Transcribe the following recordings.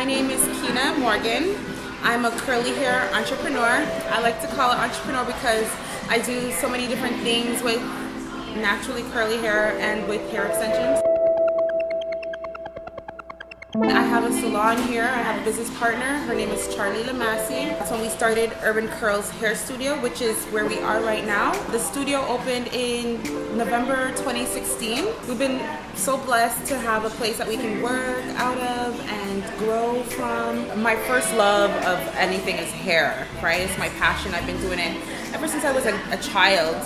My name is Keina Morgan. I'm a curly hair entrepreneur. I like to call it entrepreneur because I do so many different things with naturally curly hair and with hair extensions. I have a salon here. I have a business partner. Her name is Charlie Lamasi. That's when we started Urban Curls Hair Studio, which is where we are right now. The studio opened in November 2016. We've been so blessed to have a place that we can work out of and grow from. My first love of anything is hair, right? It's my passion. I've been doing it ever since I was a child.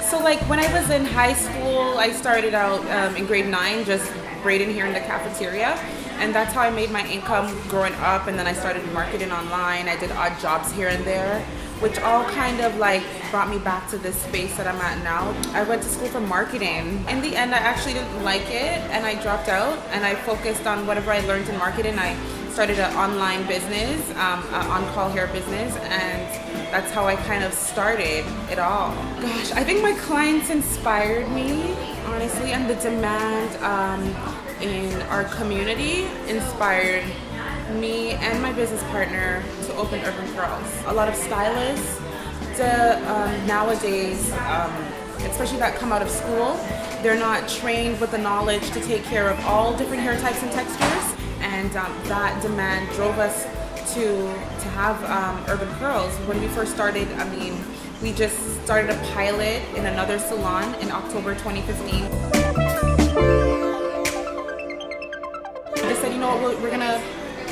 So like when I was in high school, I started out in grade 9 just braiding hair in the cafeteria, and that's how I made my income growing up. And then I started marketing online. I did odd jobs here and there, which all kind of like brought me back to this space that I'm at now. I went to school for marketing. In the end, I actually didn't like it and I dropped out, and I focused on whatever I learned in marketing. I started an online business, an on-call hair business, and that's how I kind of started it all. Gosh, I think my clients inspired me, honestly, and the demand in our community inspired me and my business partner to open Urban Curls. A lot of stylists nowadays, especially that come out of school, they're not trained with the knowledge to take care of all different hair types and textures, and that demand drove us to have Urban Curls. When we first started, I mean, we just started a pilot in another salon in October 2015. I said, you know what, we're gonna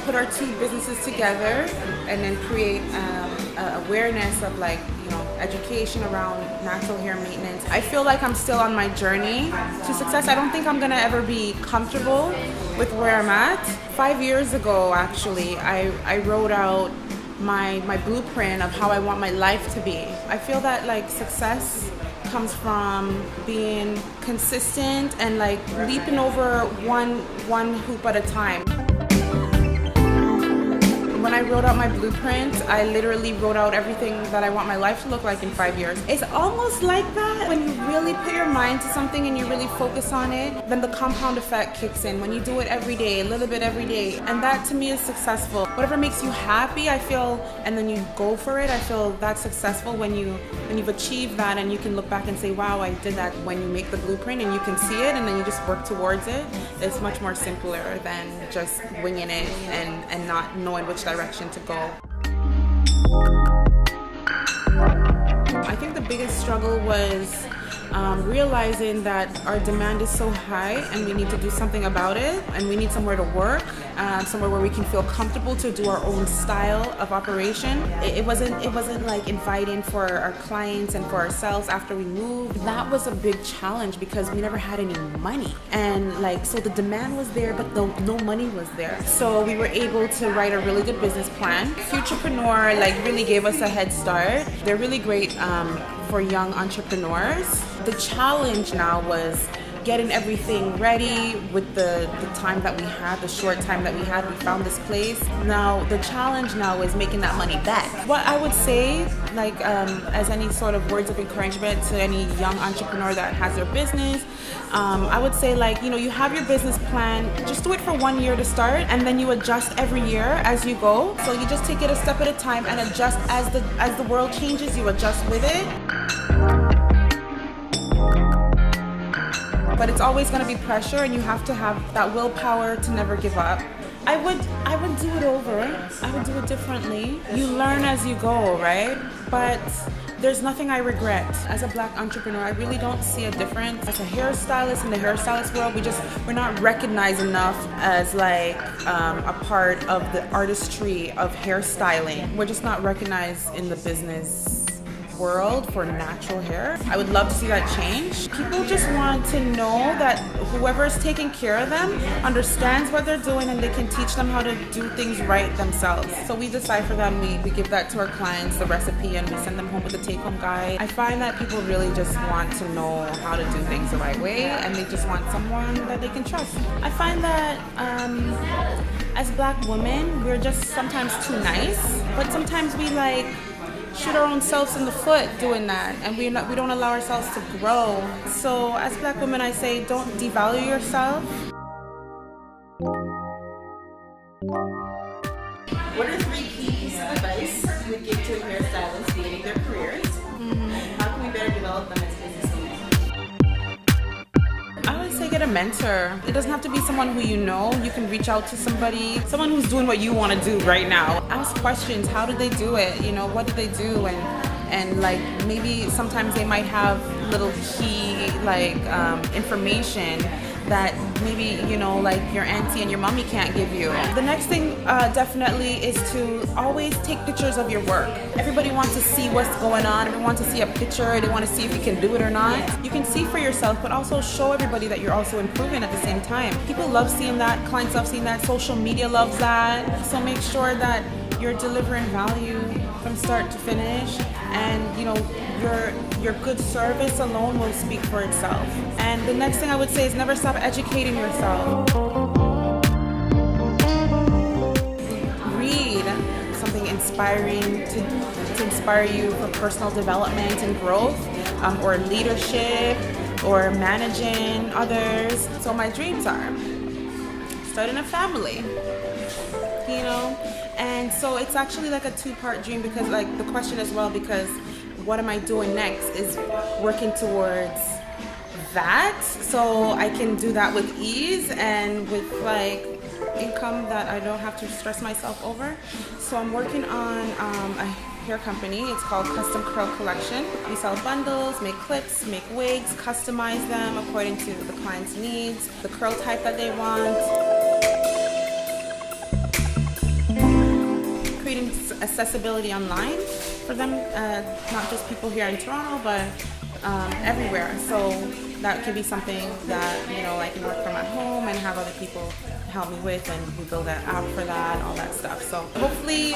put our two businesses together and then create awareness of, like, you know, education around natural hair maintenance. I feel like I'm still on my journey to success. I don't think I'm gonna ever be comfortable with where I'm at. 5 years ago, actually, I wrote out my blueprint of how I want my life to be. I feel that like success comes from being consistent and like leaping over one hoop at a time. When I wrote out my blueprint, I literally wrote out everything that I want my life to look like in 5 years. It's almost like that when you really put your mind to something and you really focus on it, then the compound effect kicks in. When you do it every day, a little bit every day, and that to me is successful. Whatever makes you happy, I feel, and then you go for it, I feel that's successful when you've achieved that and you can look back and say, wow, I did that. When you make the blueprint and you can see it and then you just work towards it, it's much more simpler than just winging it and not knowing which direction to go. I think the biggest struggle was realizing that our demand is so high and we need to do something about it, and we need somewhere to work, somewhere where we can feel comfortable to do our own style of operation. It wasn't like inviting for our clients and for ourselves after we moved. That was a big challenge because we never had any money, and like, so the demand was there but no money was there. So we were able to write a really good business plan. Futurepreneur like really gave us a head start. They're really great for young entrepreneurs. The challenge now was getting everything ready with the time that we had, the short time that we had. We found this place. Now the challenge now is making that money back. What I would say, like as any sort of words of encouragement to any young entrepreneur that has their business, I would say, like, you know, you have your business plan, just do it for 1 year to start, and then you adjust every year as you go. So you just take it a step at a time and adjust as the world changes, you adjust with it. But it's always going to be pressure, and you have to have that willpower to never give up. I would do it over. I would do it differently. You learn as you go, right? But there's nothing I regret. As a Black entrepreneur, I really don't see a difference. As a hairstylist in the hairstylist world, we're not recognized enough as like a part of the artistry of hairstyling. We're just not recognized in the business world for natural hair. I would love to see that change. People just want to know that whoever's taking care of them understands what they're doing and they can teach them how to do things right themselves. So we decide for them, we give that to our clients, the recipe, and we send them home with a take-home guide. I find that people really just want to know how to do things the right way, and they just want someone that they can trust. I find that as Black women, we're just sometimes too nice, but sometimes we like shoot our own selves in the foot doing that, and we don't allow ourselves to grow. So as Black women, I say, don't devalue yourself. What are 3 key pieces of advice you would give to a hairstylist beginning their careers? How can we better develop them as business owners? I would say get a mentor. It doesn't have to be someone who you know. You can reach out to somebody, someone who's doing what you want to do right now. Ask questions. How did they do it? You know, what did they do? And like maybe sometimes they might have little key like information that maybe, you know, like your auntie and your mommy can't give you. The next thing definitely is to always take pictures of your work. Everybody wants to see what's going on. Everyone wants to see a picture. They want to see if you can do it or not. You can see for yourself, but also show everybody that you're also improving at the same time. People love seeing that. Clients love seeing that. Social media loves that. So make sure that you're delivering value from start to finish, and you know your good service alone will speak for itself. And the next thing I would say is never stop educating yourself. Read something inspiring to inspire you for personal development and growth, or leadership, or managing others. So my dreams are starting a family, you know. And so it's actually like a 2-part dream, because like the question as well, because what am I doing next is working towards that, so I can do that with ease and with like income that I don't have to stress myself over. So I'm working on a hair company. It's called Custom Curl Collection. We sell bundles, make clips, make wigs, customize them according to the client's needs, the curl type that they want. Creating accessibility online for them, not just people here in Toronto, but everywhere. So that could be something that, you know, I can work from at home and have other people help me with, and we build that app for that and all that stuff. So hopefully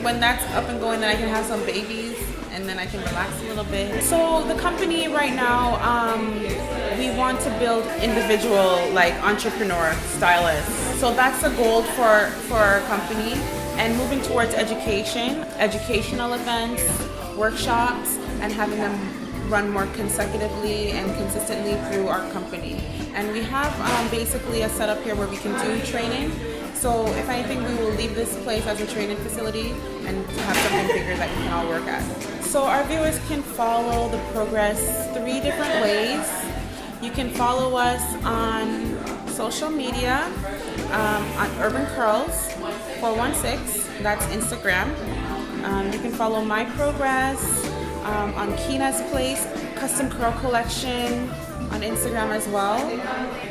when that's up and going, then I can have some babies and then I can relax a little bit. So the company right now, we want to build individual like entrepreneur stylists. So that's the goal for our company. And moving towards education, educational events, workshops, and having them run more consecutively and consistently through our company. And we have basically a setup here where we can do training. So if anything, we will leave this place as a training facility and have something bigger that we can all work at. So our viewers can follow the progress 3 different ways. You can follow us on social media, on Urban Curls 416, that's Instagram. You can follow my progress on Keina's Place, Custom Curl Collection on Instagram as well.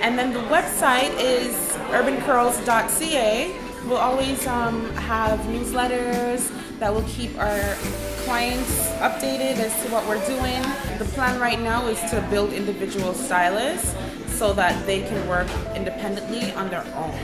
And then the website is urbancurls.ca. We'll always have newsletters that will keep our clients updated as to what we're doing. The plan right now is to build individual stylists so that they can work independently on their own.